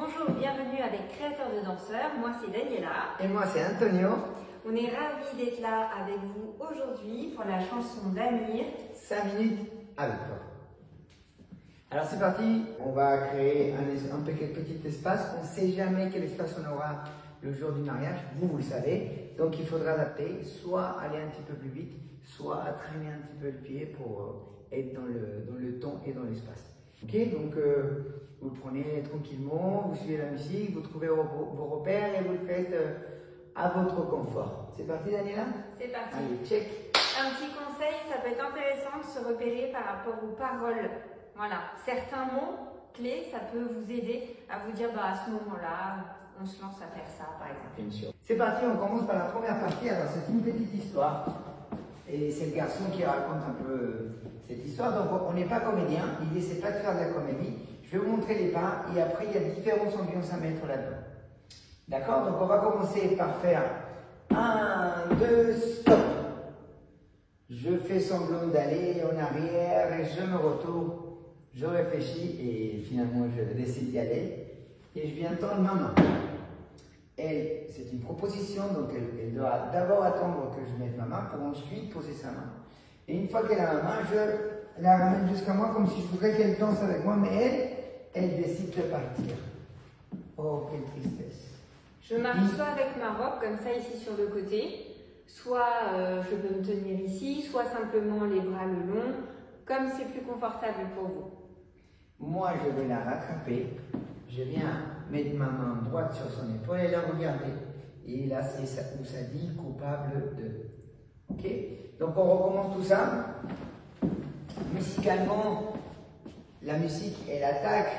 Bonjour, bienvenue avec Créateur de danseurs. Moi c'est Daniela. Et moi c'est Antonio. On est ravis d'être là avec vous aujourd'hui pour la chanson d'Amir. 5 minutes avec toi. Alors c'est parti, on va créer un petit espace. On ne sait jamais quel espace on aura le jour du mariage, vous le savez. Donc il faudra adapter, soit aller un petit peu plus vite, soit traîner un petit peu le pied pour être dans le temps et dans l'espace. Ok, donc vous le prenez tranquillement, vous suivez la musique, vous trouvez vos repères et vous le faites à votre confort. C'est parti Daniela? C'est parti. Allez, check. Un petit conseil, ça peut être intéressant de se repérer par rapport aux paroles. Voilà, certains mots clés, ça peut vous aider à vous dire à ce moment-là, on se lance à faire ça par exemple. Bien sûr. C'est parti, on commence par la première partie. Alors c'est une petite histoire. Et c'est le garçon qui raconte un peu cette histoire. Donc on n'est pas comédien, l'idée c'est pas de faire de la comédie. Je vais vous montrer les pas et après il y a différentes ambiances à mettre là-dedans. D'accord? Donc on va commencer par faire 1, 2, stop. Je fais semblant d'aller en arrière et je me retourne. Je réfléchis et finalement je décide d'y aller. Et je viens tendre ma main. Elle, c'est une proposition, donc elle doit d'abord attendre que je mette ma main pour ensuite poser sa main. Et une fois qu'elle a ma main, je la ramène jusqu'à moi comme si je voudrais qu'elle danse avec moi, mais elle décide de partir. Oh, quelle tristesse. Je marche soit avec ma robe, comme ça ici sur le côté, soit je peux me tenir ici, soit simplement les bras le long, comme c'est plus confortable pour vous. Moi, je vais la rattraper. Je viens mettre ma main droite sur son épaule et la regarder. Et là, c'est ça où ça dit coupable de. Ok? Donc, on recommence tout ça. Musicalement, la musique, elle attaque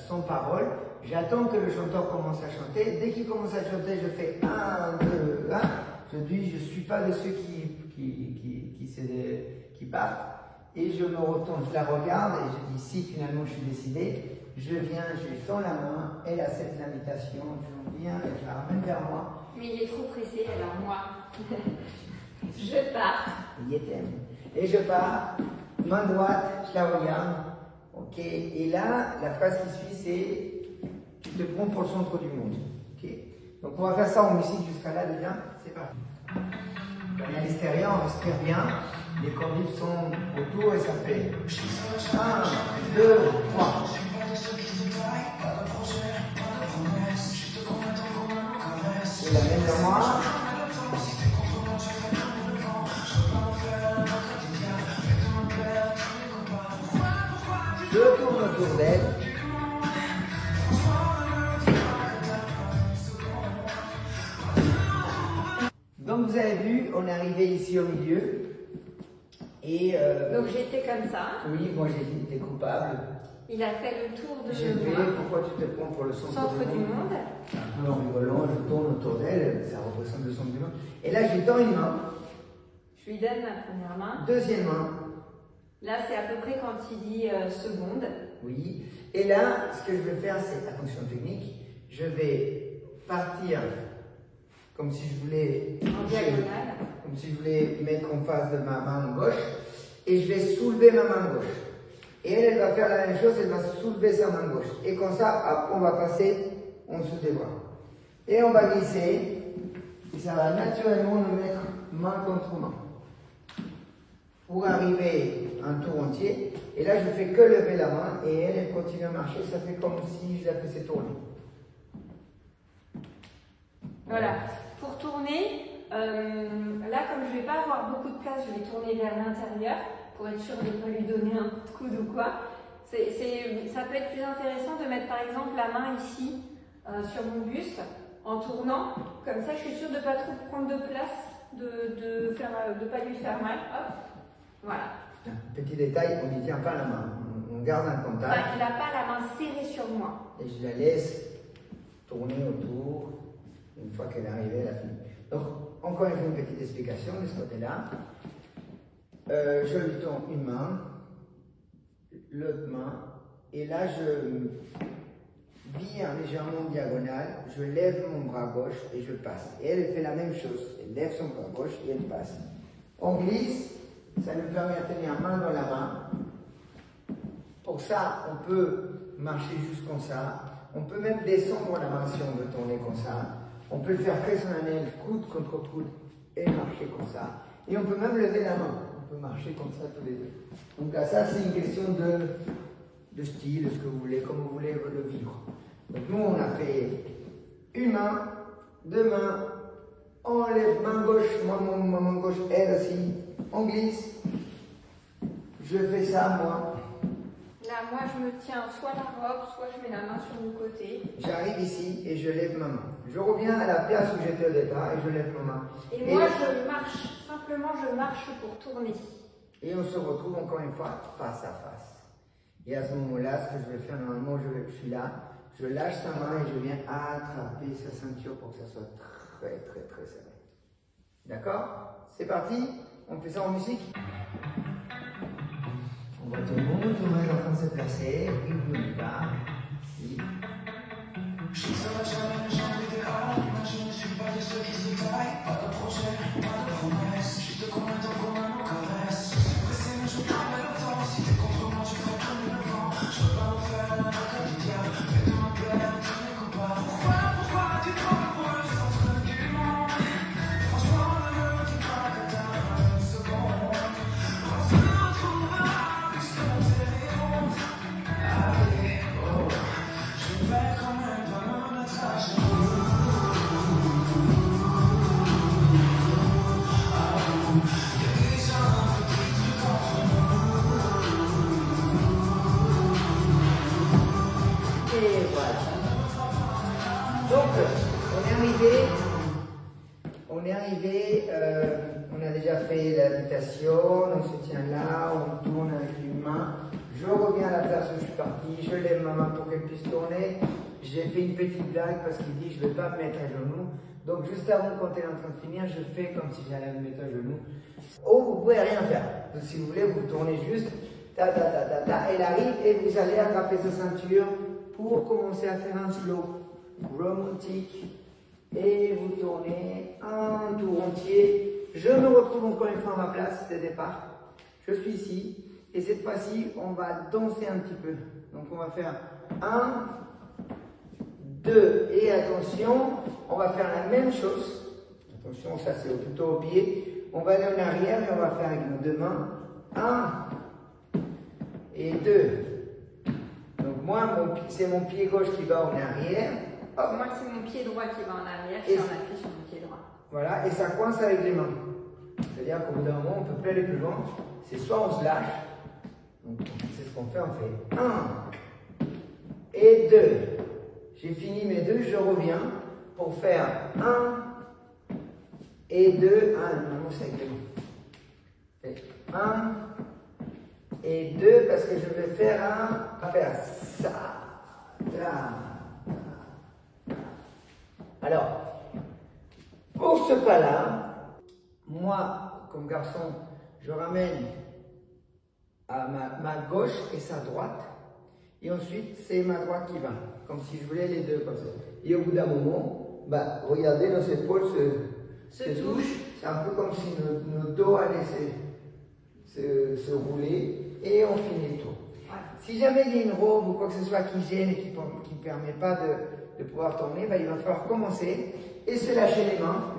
sans parole. J'attends que le chanteur commence à chanter. Dès qu'il commence à chanter, je fais 1, 2, 1. Je dis, je ne suis pas de ceux qui partent. Et je me retourne, je la regarde et je dis, si finalement je suis décidé, je viens, je lui tends la main, elle accepte l'invitation, je viens et je la ramène vers moi. Mais il est trop pressé, alors moi, je pars. Il était. Et je pars, main droite, je la regarde. Ok. Et là, la phrase qui suit, c'est tu te prends pour le centre du monde. Ok. Donc on va faire ça en musique jusqu'à là déjà. C'est parti. On est à l'extérieur, on respire bien. Les convives sont autour et ça fait 1, 2, 3. Je l'amène vers moi. Je tourne autour d'elle. Donc vous avez vu, on est arrivé ici au milieu. Et donc j'étais comme ça. Oui, moi j'ai été coupable. Il a fait le tour de J'ai fait, moi. pourquoi tu te prends pour le centre du monde. C'est un peu en rigolant, je tourne autour d'elle, ça représente le centre du monde. Et là, je lui tends une main. Je lui donne ma première main. Deuxième main. Là, c'est à peu près quand il dit seconde. Oui. Et là, ce que je vais faire, c'est, attention technique, je vais partir comme si je voulais... En diagonale. Comme si je voulais mettre en face de ma main gauche. Et je vais soulever ma main gauche. Et elle va faire la même chose, elle va soulever sa main gauche. Et comme ça, après, on va passer en dessous des bras. Et on va glisser. Et ça va naturellement nous mettre main contre main. Pour arriver un tour entier. Et là, je fais que lever la main. Et elle continue à marcher. Ça fait comme si je la faisais tourner. Voilà. Pour tourner, là, comme je ne vais pas avoir beaucoup de place, je vais tourner vers l'intérieur. Pour être sûr de ne pas lui donner un coup de coude ou quoi. Ça peut être plus intéressant de mettre par exemple la main ici sur mon buste en tournant. Comme ça, je suis sûre de ne pas trop prendre de place, de pas lui faire mal. Hop, voilà. Petit détail, on n'y tient pas la main. On garde un contact. Enfin, il n'a pas la main serrée sur moi. Et je la laisse tourner autour. Une fois qu'elle est arrivée, elle a fini. Donc, encore une fois, une petite explication de ce côté-là. Je lui tends une main, l'autre main, et là je vire légèrement en diagonale, je lève mon bras gauche et je passe. Et elle fait la même chose, elle lève son bras gauche et elle passe. On glisse, ça nous permet de tenir main dans la main. Pour ça, on peut marcher juste comme ça, On peut même descendre la main si on veut tourner comme ça. On peut le faire personnel, coude contre coude, et marcher comme ça. Et on peut même lever la main. On peut marcher comme ça tous les deux. Donc là, ça, c'est une question de style, de ce que vous voulez, comme vous voulez le vivre. Donc nous, on a fait une main, deux mains, on lève main gauche, moi, ma main gauche, elle aussi, on glisse. Je fais ça, moi. Là, moi, je me tiens soit la robe, soit je mets la main sur le côté. J'arrive ici et je lève ma main. Je reviens à la place où j'étais au départ et je lève ma main. Et moi, je marche. Simplement, je marche pour tourner. Et on se retrouve encore une fois face à face. Et à ce moment-là, ce que je vais faire, normalement, je suis là, je lâche sa main et je viens attraper sa ceinture pour que ça soit très, très, très serré. D'accord? C'est parti? On fait ça en musique? On voit tout le monde est en train de se placer, et puis on y va. Ici. Je ne suis pas de ceux qui se taillent, pas de projet, pas de promesse, juste qu'on attend qu'on nous caresse. Je suis pressé mais je travaille le temps, si t'es contre moi je ferai comme le vent. Je veux pas me faire un avocat du diable, mais de ma plaie, tu n'es coupable. Pourquoi tu trembles pour le centre du monde? Franchement le mur qui craque dans une seconde. On se retrouvera plus que la télé monde. Allez, oh, je vais quand même pas me mettre à genoux. Et voilà. Donc, on a déjà fait l'invitation, on se tient là, on tourne avec une main. Je reviens à la place où je suis parti, je lève ma main pour qu'elle puisse tourner. J'ai fait une petite blague parce qu'il dit je ne vais pas me mettre à genoux. Donc juste avant, quand elle est en train de finir, je fais comme si j'allais me mettre à genoux. Oh, vous pouvez rien faire. Donc, si vous voulez, vous tournez juste, elle arrive et vous allez attraper sa ceinture pour commencer à faire un slow romantique. Et vous tournez un tour entier. Je me retrouve encore une fois à ma place de départ. Je suis ici. Et cette fois-ci, on va danser un petit peu. Donc on va faire 1, 2, et attention, on va faire la même chose. Attention, ça c'est plutôt au pied. On va aller en arrière et on va faire avec nos deux mains. 1 et 2. Donc moi, c'est mon pied gauche qui va en arrière. Hop. Moi, c'est mon pied droit qui va en arrière, et on appuie sur mon pied droit. Voilà, et ça coince avec les mains. C'est-à-dire qu'au bout d'un moment, on ne peut plus aller plus loin. C'est soit on se lâche, donc c'est ce qu'on fait, on fait 1 et 2. J'ai fini mes deux, je reviens pour faire 1 et 2. Ah, normalement c'est avec les mains. 1 et 2 parce que je vais faire ça. Alors, pour ce pas-là, moi, comme garçon, je ramène à ma gauche et sa droite. Et ensuite, c'est ma droite qui va. Comme si je voulais les deux comme ça. Et au bout d'un moment, regardez, nos épaules se touchent. C'est un peu comme si nos dos allaient se rouler. Et on finit le tour. Si jamais il y a une robe ou quoi que ce soit qui gêne et qui ne permet pas de pouvoir tourner, il va falloir commencer et se lâcher les mains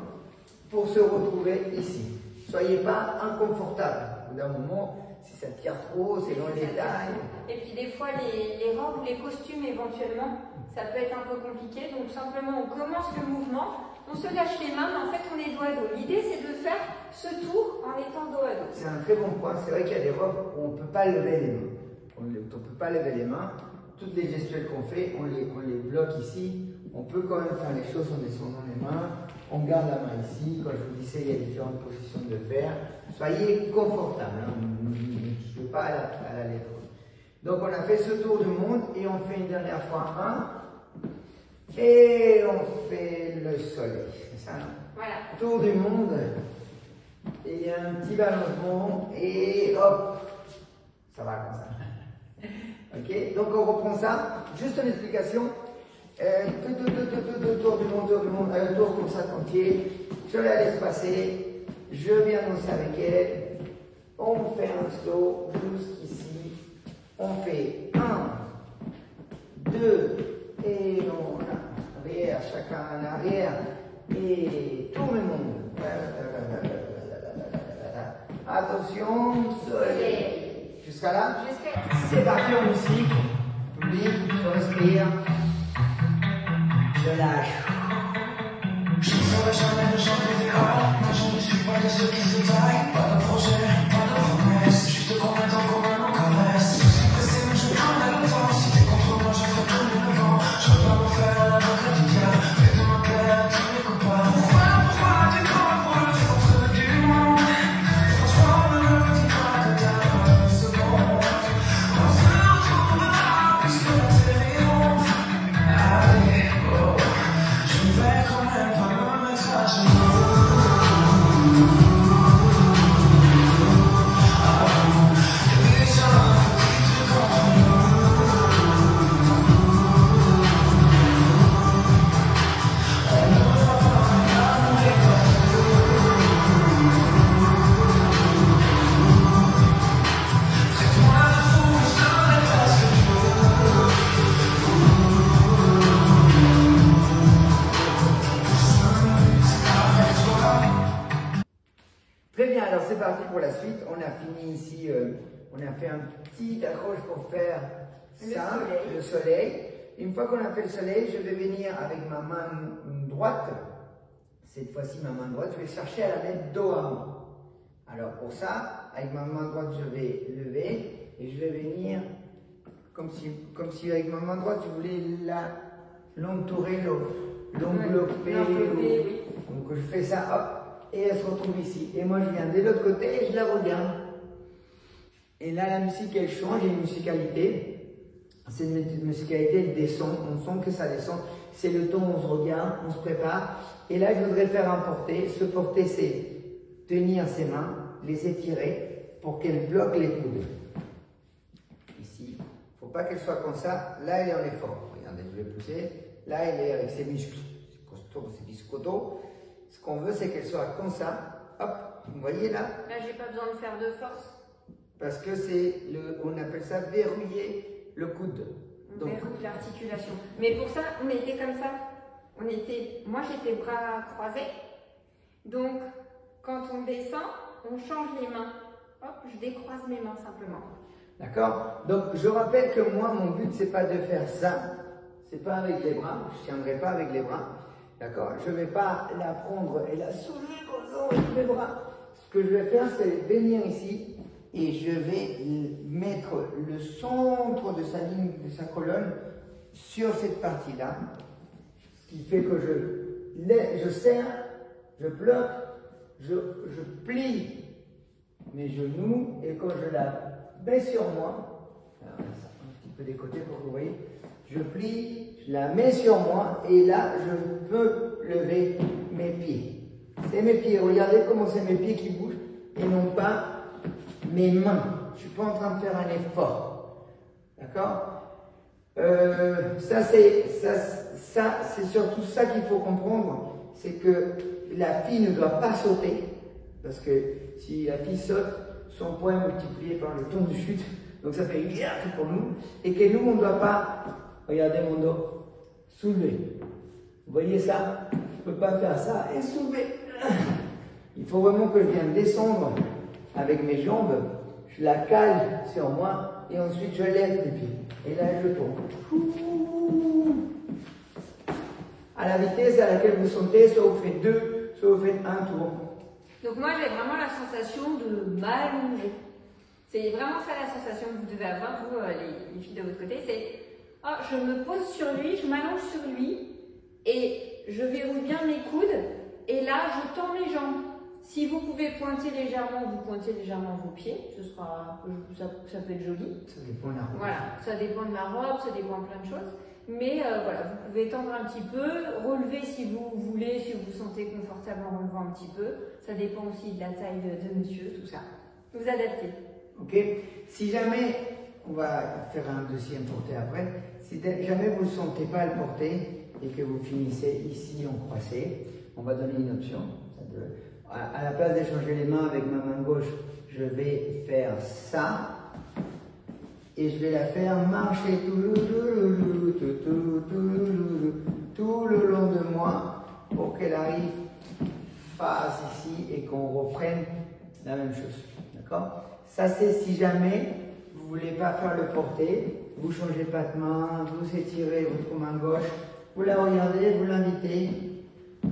pour se retrouver ici. Soyez pas inconfortable. Au bout d'un moment, si ça tire trop, c'est dans les tailles. Et puis des fois, les robes ou les costumes éventuellement, ça peut être un peu compliqué. Donc simplement, on commence le mouvement, on se lâche les mains, mais en fait, on est dos à dos. L'idée, c'est de faire ce tour en étant dos à dos. C'est un très bon point. C'est vrai qu'il y a des robes où on ne peut pas lever les mains. On ne peut pas lever les mains. Toutes les gestuelles qu'on fait, on les bloque ici. On peut quand même faire les choses en descendant les mains. On garde la main ici. Quand je vous disais, il y a différentes positions de faire. Soyez confortable. Hein. Ne touchez pas à la lettre. Donc, on a fait ce tour du monde et on fait une dernière fois 1. Et on fait le soleil. C'est ça, non? Voilà. Tour du monde. Et il y a un petit balancement. Et hop, ça va comme ça. Ok, donc on reprend ça. Juste une explication. Tour du monde, un tour comme ça entier. Je la laisse passer. Je viens danser avec elle. On fait un slow jusqu'ici. On fait 1, 2 et affirmation, soleil. Jusqu'à là? C'est parti en musique. Public, je respire. Je lâche. Je ne saurais jamais le chanter des hauts, mais je ne suis pas de ceux qui se taillent. Pas de projet, pas de promesse, juste combien de temps qu'on m'en caresse. Je suis pressé mais je prendrai le temps, si t'es contre moi je ferai tourner le vent. Je veux pas me faire l'avocat du diable, et de ma père tous mes copains. Pourquoi tu crois pour le centre du monde? Franchement ne me dis pas que t'as pas une seconde. On se retrouvera puisque la télé monte. Allez, oh, je ne vais quand même pas me mettre à genoux. Très bien, alors c'est parti pour la suite. On a fini ici, on a fait un petit accroche pour faire ça, le soleil. Une fois qu'on a fait le soleil, je vais venir avec ma main droite. Cette fois-ci, ma main droite, je vais chercher à la mettre dos à moi. Alors pour ça, avec ma main droite, je vais lever et je vais venir comme si avec ma main droite, je voulais l'entourer, l'envelopper. Oui. Donc je fais ça, hop. Et elle se retrouve ici. Et moi, je viens de l'autre côté et je la regarde. Et là, la musique, elle change, il y a une musicalité. C'est une musicalité, elle descend. On sent que ça descend. C'est le ton, on se regarde, on se prépare. Et là, je voudrais faire un porté. Ce porté, c'est tenir ses mains, les étirer pour qu'elles bloquent les coudes. Ici. Il ne faut pas qu'elle soit comme ça. Là, elle est en effort. Regardez, je vais pousser. Là, elle est avec ses muscles. C'est costaud, c'est biscotto. Ce qu'on veut, c'est qu'elle soit comme ça. Hop, vous voyez là? Là, j'ai pas besoin de faire de force. Parce que c'est on appelle ça verrouiller le coude. On verrouille l'articulation. Mais pour ça, on était comme ça. Moi, j'étais bras croisés. Donc, quand on descend, on change les mains. Hop, je décroise mes mains simplement. D'accord? Donc, je rappelle que moi, mon but, c'est pas de faire ça. C'est pas avec les bras. Je tiendrai pas avec les bras. D'accord? Je ne vais pas la prendre et la soulever comme ça avec mes bras. Ce que je vais faire, c'est venir ici et je vais mettre le centre de sa ligne, de sa colonne sur cette partie-là. Ce qui fait que je serre, je bloque, je plie mes genoux et quand je la mets sur moi, alors, un petit peu des côtés pour que vous voyez, je plie, je la mets sur moi et là, je peux lever mes pieds. C'est mes pieds, regardez comment c'est mes pieds qui bougent et non pas mes mains. Je ne suis pas en train de faire un effort. D'accord? Ça, c'est surtout ça qu'il faut comprendre. C'est que la fille ne doit pas sauter. Parce que si la fille saute, son poids est multiplié par le ton de chute. Donc ça fait une guerre pour nous. Et que nous, on ne doit pas... Regardez mon dos. Soulever. Vous voyez ça? Je ne peux pas faire ça et soulever. Il faut vraiment que je vienne descendre avec mes jambes. Je la cale sur moi et ensuite je lève les pieds. Et là, je tourne. À la vitesse à laquelle vous sentez, soit vous faites 2, soit vous faites un tour. Donc moi, j'ai vraiment la sensation de m'allonger. C'est vraiment ça la sensation que vous devez avoir, vous, les filles de votre côté. C'est, oh, je me pose sur lui, je m'allonge sur lui et je verrouille bien mes coudes. Et là, je tends mes jambes. Si vous pouvez pointer légèrement, vous pointez légèrement vos pieds. Ça peut être joli. Ça dépend de la robe. Voilà, ça dépend de la robe, ça dépend de plein de choses. Mais voilà, vous pouvez tendre un petit peu, relever si vous voulez, si vous vous sentez confortable en relevant un petit peu. Ça dépend aussi de la taille de monsieur, tout ça. Vous adaptez. Ok. Si jamais, on va faire un deuxième porté après, si jamais vous ne sentez pas le porter et que vous finissez ici en croisé, on va donner une option. À la place d'échanger les mains avec ma main gauche, je vais faire ça. Et je vais la faire marcher tout le long de moi pour qu'elle arrive face ici et qu'on reprenne la même chose. D'accord? Ça, c'est si jamais vous ne voulez pas faire le porté, vous ne changez pas de main, vous étirez votre main gauche, vous la regardez, vous l'invitez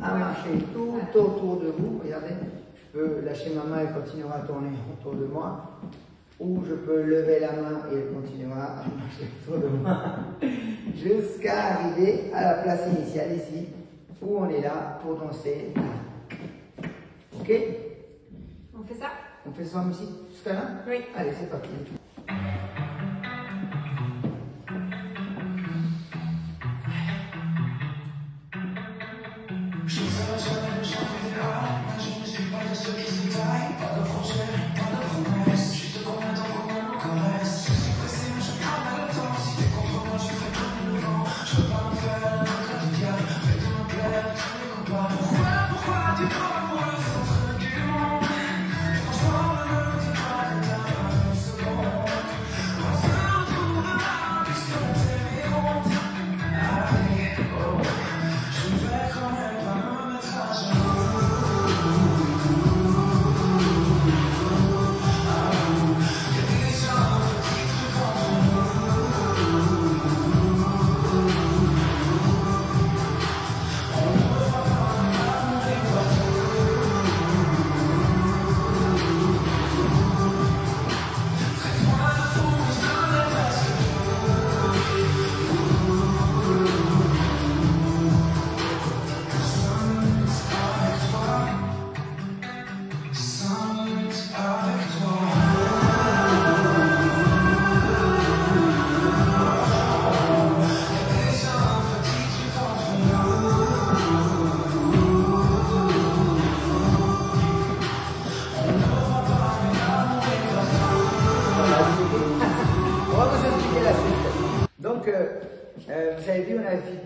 à marcher tout autour de vous. Regardez, je peux lâcher ma main, elle continuera à tourner autour de moi. Ou je peux lever la main et elle continuera à marcher autour de moi jusqu'à arriver à la place initiale ici, où on est là pour danser. Ok? On fait ça? On fait ça en musique jusqu'à là? Oui. Allez, c'est parti. Je ne ferai jamais le genre idéal, mais je ne suis pas de ceux qui se taillent. Pas de projet, pas de promesse, juste combien de temps, combien de caresses. Je suis pressé, mais je prendrai le temps. Si t'es contre moi, je ferai comme le vent. Je veux pas me faire un autre du diable, mais de me plaire, tous les combats. Pourquoi tu crois pour le centre du monde? Franchement, ne me dis pas que t'as pas une seconde. On se retrouvera puisque la terre est ronde. Allez, oh, je ne vais quand même pas me mettre à genoux. On va vous expliquer la suite. Donc, vous avez vu,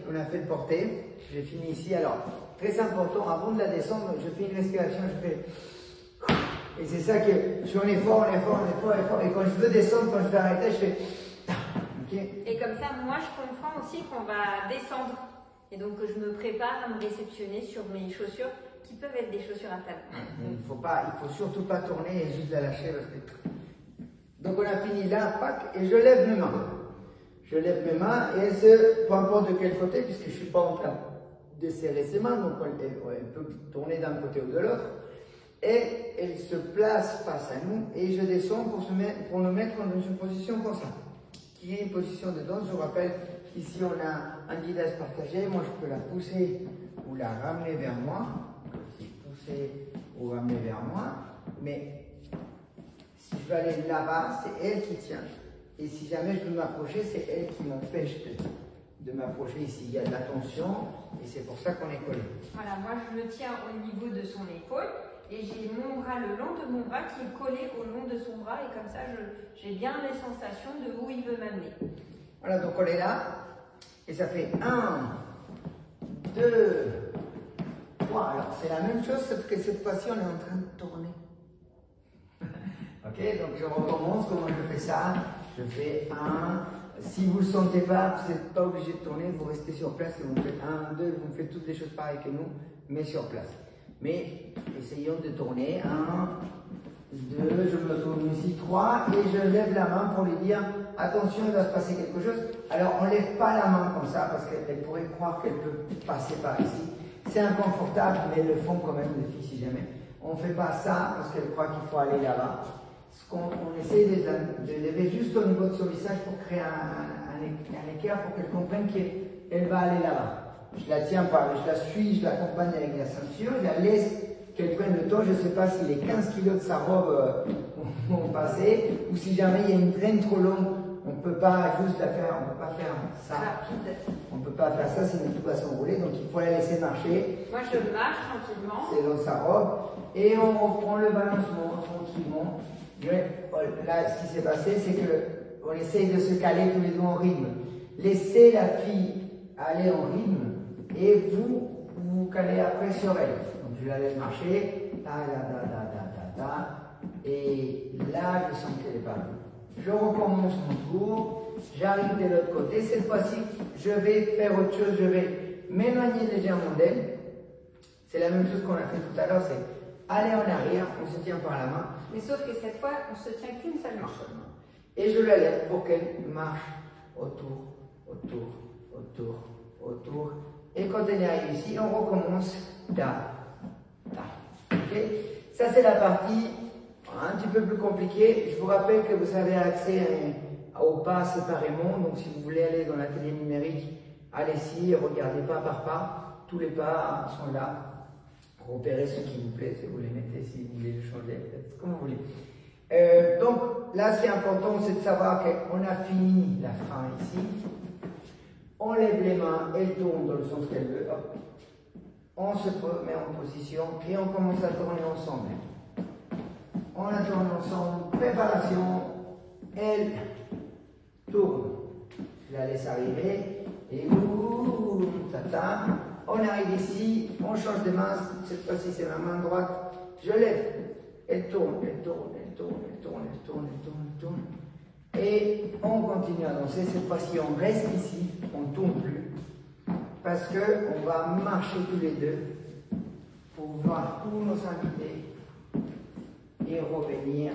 on a fait le porté. J'ai fini ici. Alors, très important, avant de la descendre, je fais une respiration, je fais. Et c'est ça que je suis en effort. Et quand je veux descendre, quand je veux arrêter, je fais. Okay. Et comme ça, moi, je comprends aussi qu'on va descendre. Et donc, je me prépare à me réceptionner sur mes chaussures, qui peuvent être des chaussures à talons. Il faut surtout pas tourner et juste la lâcher. Parce que... Donc, on a fini là, pack, et je lève mes mains. Je lève mes mains et elles se, peu importe de quel côté, puisque je ne suis pas en train de serrer ses mains, donc elle peut tourner d'un côté ou de l'autre. Et elle se place face à nous et je descends pour nous mettre dans une position comme ça, qui est une position de danse. Je vous rappelle qu'ici on a un guidage partagé. Moi je peux la pousser ou la ramener vers moi. Pousser ou ramener vers moi. Mais si je veux aller là-bas, c'est elle qui tient. Et si jamais je veux m'approcher, c'est elle qui m'empêche de m'approcher ici. Il y a de la tension et c'est pour ça qu'on est collé. Voilà, moi je me tiens au niveau de son épaule et j'ai mon bras le long de mon bras qui est collé au long de son bras et comme ça j'ai bien les sensations de où il veut m'amener. Voilà, donc on est là et ça fait 1, 2, 3. Alors c'est la même chose sauf que cette fois-ci on est en train de tourner. Ok, donc je recommence. Comment je fais ça? Je fais 1. Si vous ne le sentez pas, vous n'êtes pas obligé de tourner, vous restez sur place et vous me faites 1, 2, vous me faites toutes les choses pareilles que nous, mais sur place. Mais essayons de tourner. 1, 2, je me tourne ici, 3, et je lève la main pour lui dire attention, il va se passer quelque chose. Alors on ne lève pas la main comme ça parce qu'elle pourrait croire qu'elle peut passer par ici. C'est inconfortable, mais elles le font quand même, les filles, si jamais. On ne fait pas ça parce qu'elles croient qu'il faut aller là-bas. On essaie de lever juste au niveau de son visage pour créer un écart pour qu'elle comprenne qu'elle va aller là-bas. Je la tiens pas, je la suis, je l'accompagne avec la ceinture, je la laisse qu'elle prenne le temps. Je ne sais pas si les 15 kilos de sa robe vont passer ou si jamais il y a une traîne trop longue, on ne peut pas juste la faire, on ne peut pas faire ça. On ne peut pas faire ça, sinon tout va s'enrouler, donc il faut la laisser marcher. Moi je marche tranquillement. C'est dans sa robe et on reprend le balancement tranquillement. Là, ce qui s'est passé, c'est qu'on essaye de se caler tous les deux en rythme. Laissez la fille aller en rythme et vous vous calez après sur elle. Donc je la laisse marcher, et là je sens qu'elle est pas bien. Je recommence mon tour, j'arrive de l'autre côté. Cette fois-ci, je vais faire autre chose, je vais m'éloigner légèrement d'elle. C'est la même chose qu'on a fait tout à l'heure, c'est aller en arrière, on se tient par la main. Mais sauf que cette fois, on se tient qu'une seule main. Et je la lève pour qu'elle marche autour, autour, autour, autour. Et quand elle arrive ici, on recommence ta, ta. Okay? Ça, c'est la partie un petit peu plus compliquée. Je vous rappelle que vous avez accès aux pas séparément. Donc, si vous voulez aller dans l'atelier numérique, allez-y, regardez pas par pas. Tous les pas sont là. Repérez ce qui vous plaît, si vous les mettez, si vous voulez le changer, faites comme vous voulez. Donc, là, ce qui est important, c'est de savoir qu'on a fini la fin ici. On lève les mains, elle tourne dans le sens qu'elle veut. Hop. On se met en position et on commence à tourner ensemble. On la tourne ensemble. Préparation. Elle tourne. Je la laisse arriver. Et ouh, tata. On arrive ici. On change de main. Cette fois-ci, c'est ma main droite. Je lève. Elle tourne, elle tourne, elle tourne, elle tourne, elle tourne, elle tourne, elle tourne. Et on continue à danser. Cette fois-ci, on reste ici. On ne tourne plus. Parce qu'on va marcher tous les deux pour voir tous nos invités et revenir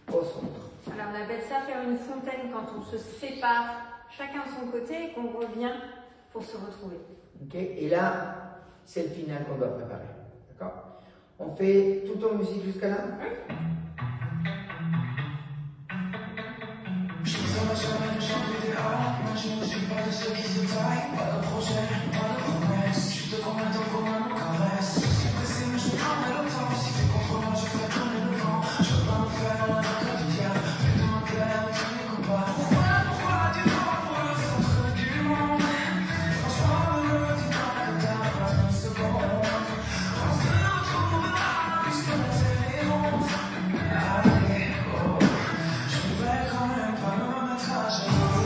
au centre. Alors on appelle ça faire une fontaine quand on se sépare chacun de son côté et qu'on revient pour se retrouver. Okay. Et là, c'est le final qu'on doit préparer. D'accord? On fait tout en musique jusqu'à là? Oui. Je ne serai jamais le genre idéal, moi je ne suis pas de ceux qui se taillent. Pas de projet, pas de promesse, juste combien de temps, combien de caresses. Je suis pressé mais je prendrai le temps, si t'es contre moi je ferai tourner le vent. Je veux pas me faire un avocat du diable, mais de me plaire, tu ne comprends pas. Pourquoi tu pars pour le centre du monde? Franchement, dis-moi que t'as pas une seconde. On se retrouvera puisque la terre est ronde. Allez, oh, je ne vais quand même pas me mettre à genoux.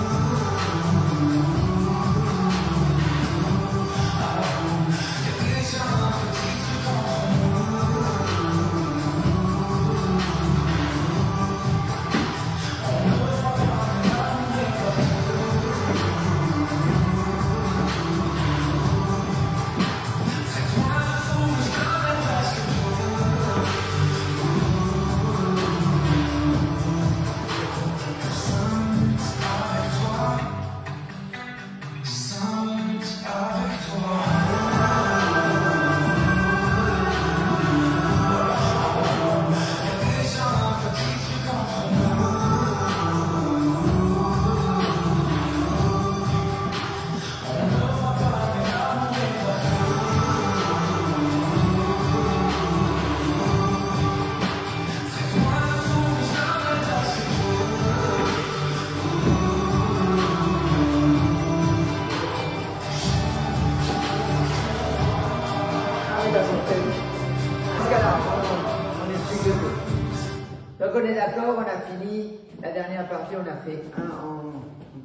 Donc on est d'accord, on a fini la dernière partie, on a fait un en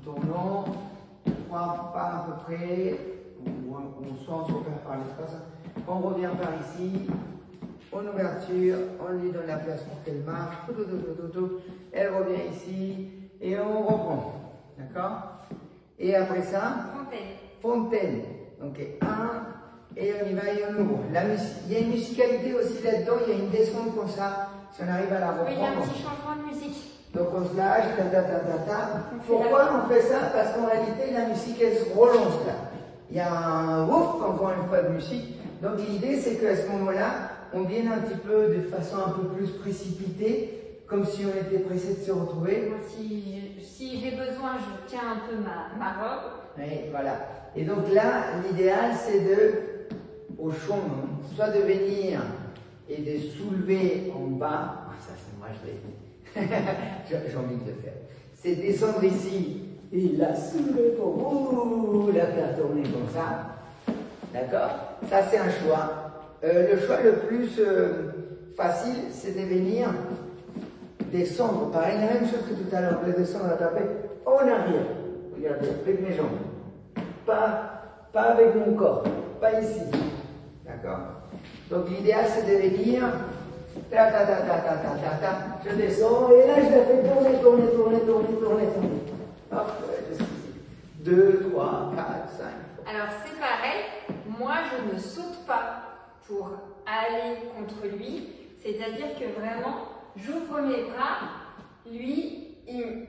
tournant, 3 pas à peu près, ou soit on se repère par l'espace. On revient par ici, en ouverture, on lui donne la place pour qu'elle marche, elle revient ici et on reprend. D'accord? Et après ça, fontaine. Donc 1, et on y va et on ouvre. Il y a une musicalité aussi là-dedans, il y a une descente comme ça, si on arrive à la reprendre. Oui, il y a un petit changement de musique. Donc on se lâche, Pourquoi on fait ça? Parce qu'en réalité, la musique, elle se relance là. Il y a un ouf, encore une fois, de musique. Donc l'idée, c'est qu'à ce moment-là, on vienne un petit peu de façon un peu plus précipitée, comme si on était pressé de se retrouver. Si j'ai besoin, je tiens un peu ma robe. Oui, voilà. Et donc là, l'idéal, c'est au champ, soit de venir et de soulever en bas. Ah, ça, c'est moi, je l'ai j'ai envie de le faire. C'est descendre ici et la soulever pour la faire tourner comme ça. D'accord? Ça, c'est un choix. Le choix le plus facile, c'est de venir descendre. Pareil, la même chose que tout à l'heure. On va descendre à taper en arrière. Regardez, avec mes jambes. Pas avec mon corps. Pas ici. D'accord? Donc l'idéal, c'est de venir. Je descends et là, je la fais tourner. Hop, jusqu'ici. 2, 3, 4, 5. Alors c'est pareil, moi je ne saute pas pour aller contre lui, c'est-à-dire que vraiment, j'ouvre mes bras, lui, il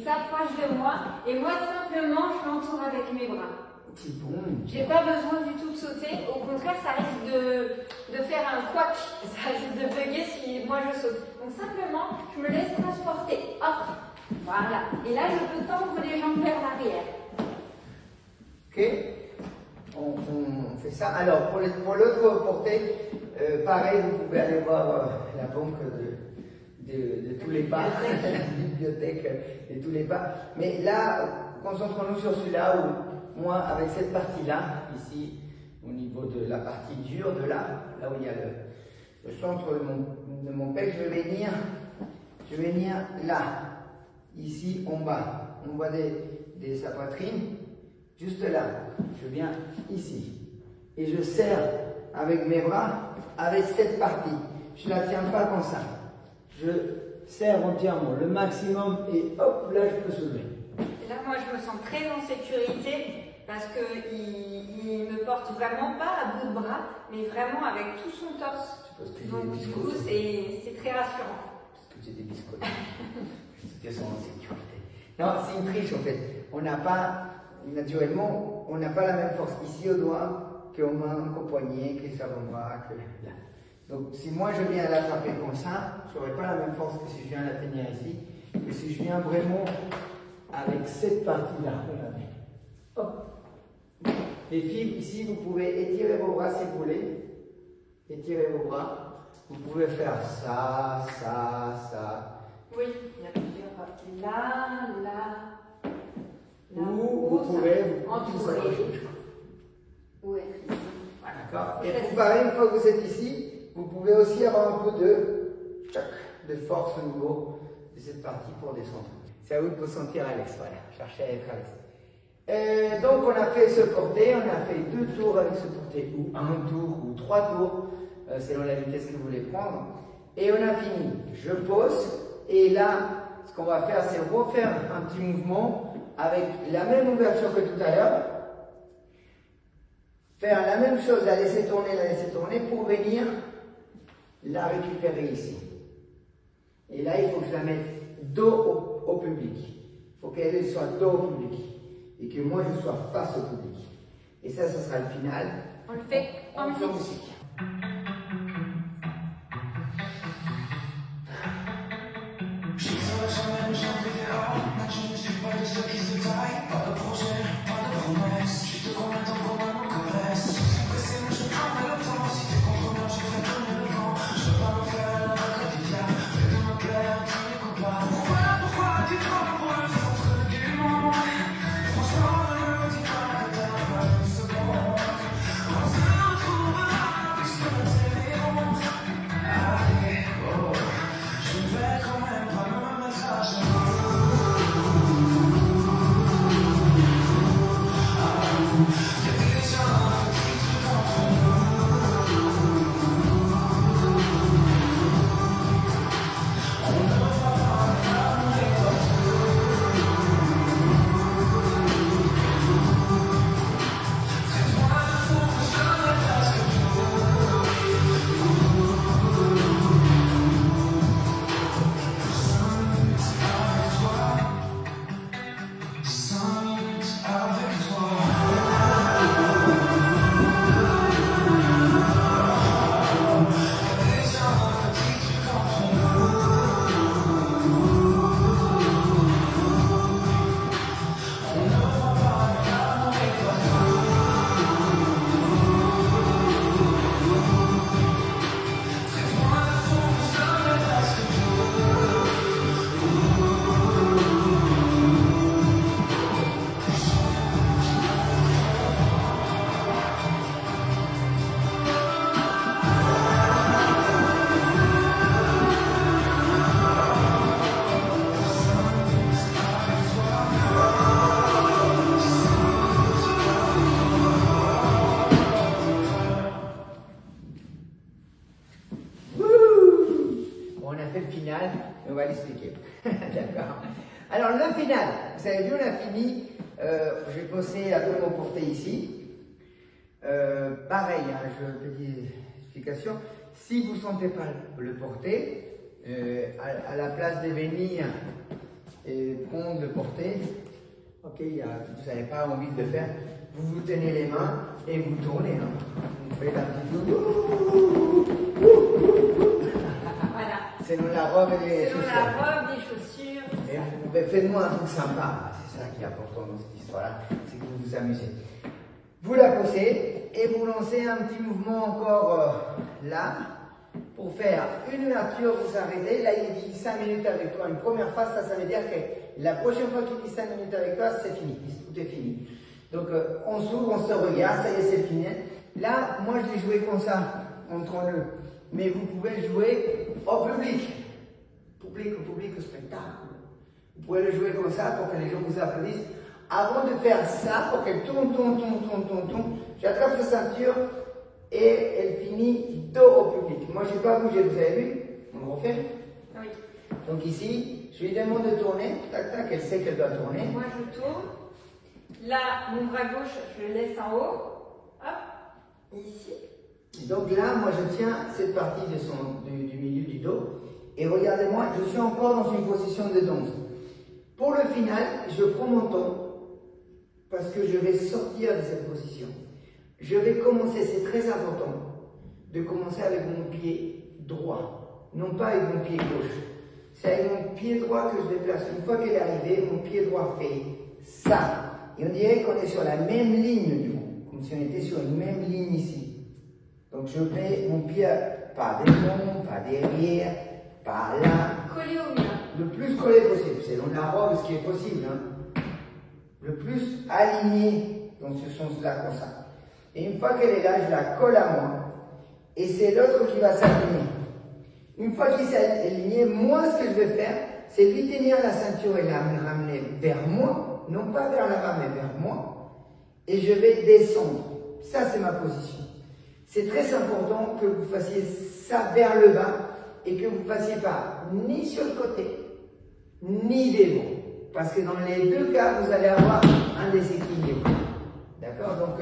s'approche de moi, et moi simplement, je l'entoure avec mes bras. C'est bon. J'ai pas besoin du tout de sauter, au contraire, ça risque de faire un couac, ça risque de bugger si moi je saute. Donc simplement, je me laisse transporter, hop, voilà. Et là, je peux tendre les jambes vers l'arrière. Ok, on fait ça. Alors, pour l'autre portée, pareil, vous pouvez aller voir la banque de tous les pas, la bibliothèque de tous les pas. Mais là, concentrons-nous sur celui-là où, moi, avec cette partie-là, ici, au niveau de la partie dure, de là où il y a le centre de mon pec, je vais venir là, ici, en bas de sa poitrine. Juste là, je viens ici et je serre avec mes bras, avec cette partie. Je ne la tiens pas comme ça. Je serre entièrement, le maximum et hop, là je peux soulever. Là, moi, je me sens très en sécurité parce qu'il me porte vraiment pas à bout de bras, mais vraiment avec tout son torse. Donc, du coup, c'est très rassurant. Parce que j'ai des biscottes. Je suis en sécurité. Non, c'est une triche en fait. On n'a pas. Naturellement, on n'a pas la même force ici au doigt qu'aux mains, qu'au poignet, qu'aux avant-bras, que là. Donc, si moi je viens l'attraper comme ça, je n'aurai pas la même force que si je viens la tenir ici, que si je viens vraiment avec cette partie-là. Regardez. Hop. Les filles, ici, vous pouvez étirer vos bras si vous voulez. Étirez vos bras. Vous pouvez faire ça, ça, ça. Oui, il y a plusieurs parties. Là. Ou vous pouvez entourer. Ou être ici. Voilà. D'accord. Et vous, pareil, une fois que vous êtes ici, vous pouvez aussi avoir un peu de force au niveau de cette partie pour descendre. C'est à vous de vous sentir à l'aise. Voilà, cherchez à être à l'aise. Donc on a fait ce porté, on a fait 2 tours avec ce porté, ou 1 tour, ou 3 tours, selon la vitesse que vous voulez prendre. Et on a fini. Je pose, et là, ce qu'on va faire, c'est refaire un petit mouvement avec la même ouverture que tout à l'heure. Faire la même chose, la laisser tourner pour venir la récupérer ici. Et là, il faut que je la mette dos au public. Il faut qu'elle soit dos au public. Et que moi, je sois face au public. Et ça, ce sera le final. On le fait en musique. Je ne serai jamais le genre idéal, mais je ne suis pas de ceux qui se taillent. Pas de projet, pas de promesse, juste qu'on attend qu'on me caresse. Je suis pressé, mais je prendrai le temps. Si t'es contre moi, je ferai tourner le vent. Je veux pas me faire la quotidien, mais de me plaire à tous les copains. Pourquoi tu te rends pour le centre du monde? Franchement, ne me dis pas que t'as pas une seconde. On se retrouvera puisque le télé monte. Allez, oh, je ne vais quand même pas me mettre à genoux. Y'a déjà un petit truc entre nous. On ne va pas l'amour et partout. Traite-moi de fou, je donnerai presque tout. 5 minutes avec toi. Déjà un petit truc entre nous. On ne va pas l'amour et partout. Traite-moi de fou, je donnerai presque tout. On a fait le final et on va l'expliquer. D'accord. Alors le final, vous avez vu, on a fini. J'ai posé un peu mon porté ici. Pareil, petite explication. Si vous ne sentez pas le porter, à la place de venir et prendre le porter, ok, vous n'avez pas envie de le faire, vous tenez les mains et vous tournez. Hein. Vous faites un petit peu. Voilà. Selon la robe et les chaussures. Selon la robe, les chaussures. Faites-moi un truc sympa. C'est ça qui est important dans cette histoire-là, c'est que vous vous amusez. Vous la posez et vous lancez un petit mouvement encore là pour faire une ouverture, vous arrêtez. Là, il dit 5 minutes avec toi. Une première phase, ça veut dire que la prochaine fois qu'il dit 5 minutes avec toi, c'est fini. Tout est fini. Donc, on s'ouvre, on se regarde, ça y est, c'est fini. Là, moi, je l'ai joué comme ça, entre nous. Mais vous pouvez jouer au public. Au public, au spectacle. Vous pouvez le jouer comme ça pour que les gens vous applaudissent. Avant de faire ça, pour qu'elle tourne, j'attrape sa ceinture et elle finit dos au public. Moi, je n'ai pas bougé, vous avez vu? On le refait? Oui. Donc ici, je lui demande de tourner. Tac, tac, elle sait qu'elle doit tourner. Moi, je tourne. Là, mon bras gauche, je le laisse en haut. Hop, ici. Donc là, moi, je tiens cette partie du milieu du dos. Et regardez-moi, je suis encore dans une position de danse. Pour le final, je prends mon temps. Parce que je vais sortir de cette position. Je vais commencer, c'est très important, de commencer avec mon pied droit, non pas avec mon pied gauche. C'est avec mon pied droit que je déplace. Une fois qu'elle est arrivée, mon pied droit fait ça. Et on dirait qu'on est sur la même ligne du coup, comme si on était sur une même ligne ici. Donc je mets mon pied pas devant, pas derrière, pas là. Collé au mur. Le plus collé possible, selon la robe, ce qui est possible. Hein. Le plus aligné dans ce sens-là, comme ça. Et une fois qu'elle est là, je la colle à moi. Et c'est l'autre qui va s'aligner. Une fois qu'il s'est aligné, moi, ce que je vais faire, c'est lui tenir la ceinture et la ramener vers moi. Non pas vers là-bas, mais vers moi. Et je vais descendre. Ça, c'est ma position. C'est très important que vous fassiez ça vers le bas et que vous ne fassiez pas ni sur le côté, ni devant. Parce que dans les deux cas, vous allez avoir un déséquilibre. D'accord? Donc,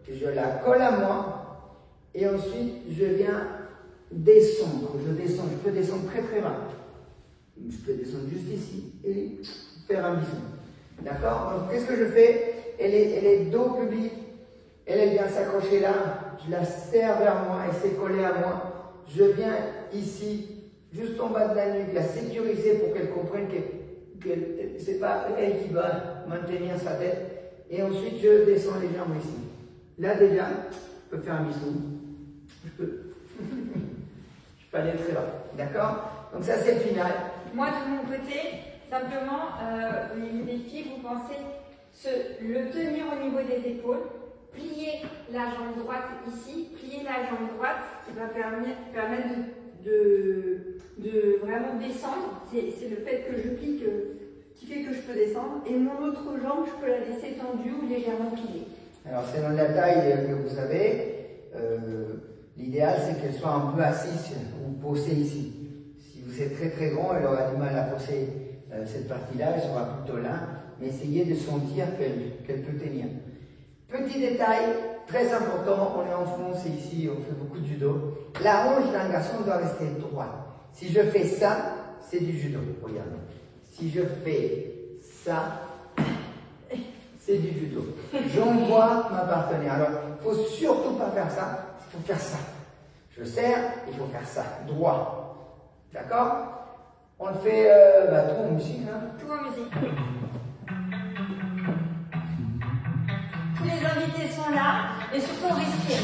je la colle à moi et ensuite, je viens descendre. Je descends. Je peux descendre très très bas. Je peux descendre juste ici et faire un bisou. D'accord? Donc, qu'est-ce que je fais? Elle est dos public. Elle vient s'accrocher là. Je la serre vers moi. Elle s'est collée à moi. Je viens ici, juste en bas de la nuque, la sécuriser pour qu'elle comprenne que c'est pas elle qui va maintenir sa tête. Et ensuite, je descends les jambes ici. Là, déjà, je peux faire un bisou. Je peux aller très bas. D'accord? Donc ça, c'est le final. Moi, de mon côté, simplement, les filles, vous pensez le tenir au niveau des épaules, plier la jambe droite ici, plier la jambe droite, qui va permettre de vraiment descendre. C'est le fait que je plie qui fait que je peux descendre. Et mon autre jambe, je peux la laisser tendue ou légèrement pliée. Alors, selon la taille que vous avez, l'idéal c'est qu'elle soit un peu assise ou posée ici. Si vous êtes très très grand, elle aura du mal à poser cette partie-là, elle sera plutôt là. Mais essayez de sentir qu'elle peut tenir. Petit détail, très important, on est en France et ici on fait beaucoup de judo. La hanche d'un garçon doit rester droite. Si je fais ça, c'est du judo. Regardez. Si je fais ça, c'est du judo. J'envoie ma partenaire. Alors, il ne faut surtout pas faire ça, il faut faire ça. Je serre, il faut faire ça, droit. D'accord? On le fait tout en musique. Hein? Tout en musique. Tous les invités sont là et surtout on respire.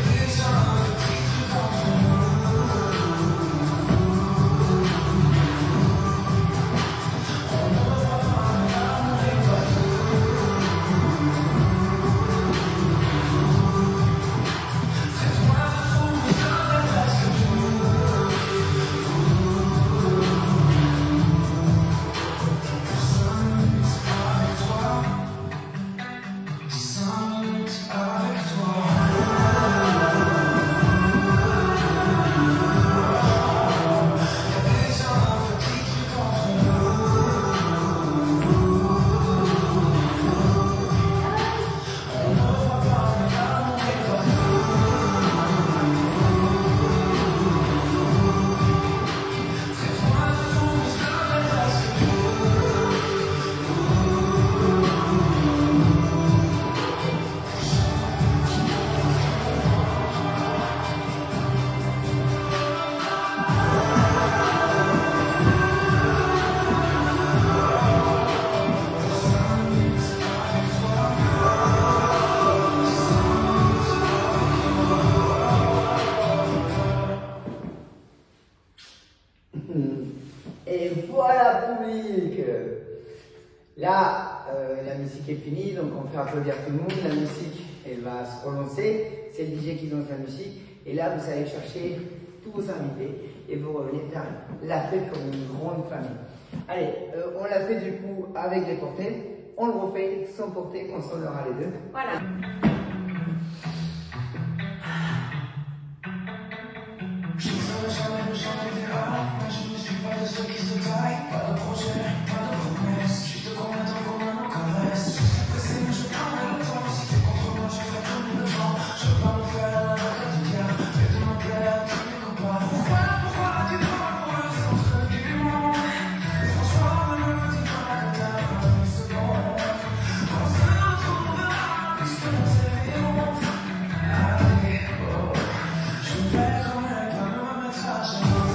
This Et voilà, public. Là, la musique est finie, donc on fait applaudir tout le monde. La musique, elle va se prononcer. C'est le DJ qui lance la musique. Et là, vous allez chercher tous vos invités et vous revenez faire la fête comme une grande famille. Allez, on l'a fait du coup avec les portées. On le refait sans portée, on sonnera les deux. Voilà. Je ne serai jamais le genre idéal, mais je ne suis pas de ceux qui se taillent. Pas de projet, pas de promesse, juste qu'on attend qu'on me caresse. Je suis pressé, mais je prendrai le temps. Si t'es contre moi, je ferai comme le vent. Je veux pas me faire la quotidienne, mais de me plaire à tous mes copains. Pourquoi tu prends pour le centre du monde? Franchement, ne me dis pas que t'as pas une seconde. On se retrouvera puisque la série est ronde. Allez, oh, je vais quand même pas me mettre à genoux.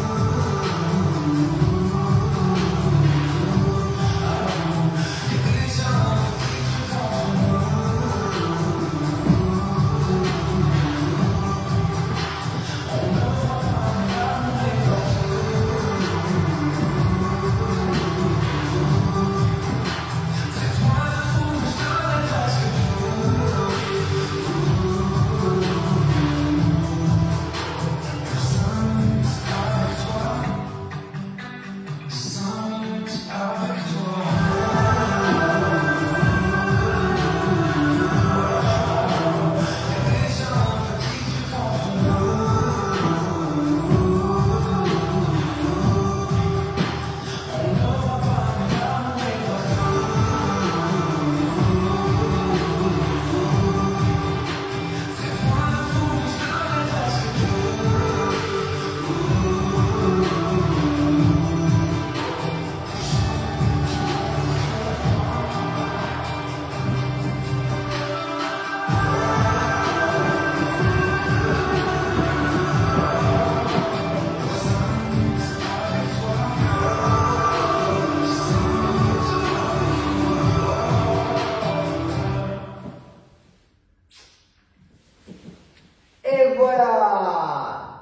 Et voilà.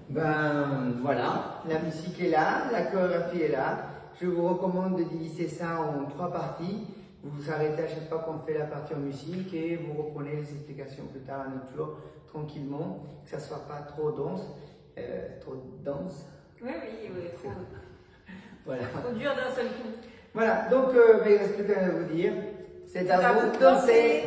Ben voilà, la musique est là, la chorégraphie est là. Je vous recommande de diviser ça en 3 parties. Vous vous arrêtez à chaque fois qu'on fait la partie en musique et vous reprenez les explications plus tard à notre tour, tranquillement, que ça ne soit pas trop dense. Trop dense. Oui, trop. Voilà. Trop dur d'un seul coup. Voilà, donc il ne reste plus qu'à vous dire. C'est à vous de danser.